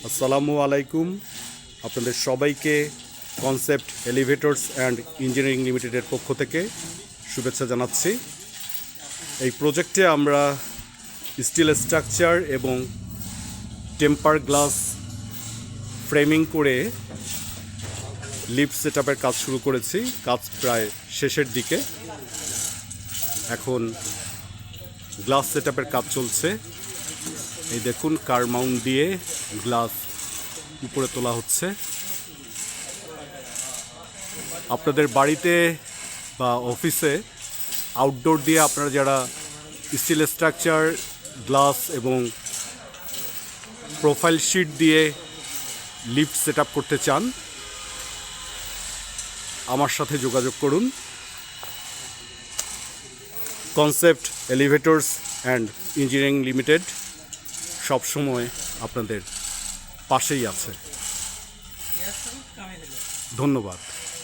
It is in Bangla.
আসসালামু আলাইকুম। আপনাদের সবাইকে কনসেপ্ট এলিভেটরস অ্যান্ড ইঞ্জিনিয়ারিং লিমিটেডের পক্ষ থেকে শুভেচ্ছা জানাচ্ছি। এই প্রজেক্টে আমরা স্টিল স্ট্রাকচার এবং টেম্পার গ্লাস ফ্রেমিং করে লিফট সেটআপের কাজ শুরু করেছি। কাজ প্রায় শেষের দিকে। এখন গ্লাস সেটআপের কাজ চলছে। এই দেখুন, কার মাউন্ট দিয়ে গ্লাস উপরে তোলা হচ্ছে। আপনাদের বাড়িতে বা অফিসে আউটডোর দিয়ে আপনারা যারা স্টিল স্ট্রাকচার, গ্লাস এবং প্রোফাইল শিট দিয়ে লিফট সেট আপ করতে চান, আমার সাথে যোগাযোগ করুন। কনসেপ্ট এলিভেটরস অ্যান্ড ইঞ্জিনিয়ারিং লিমিটেড সবসময় আপনাদের পাশেই আছে। ধন্যবাদ।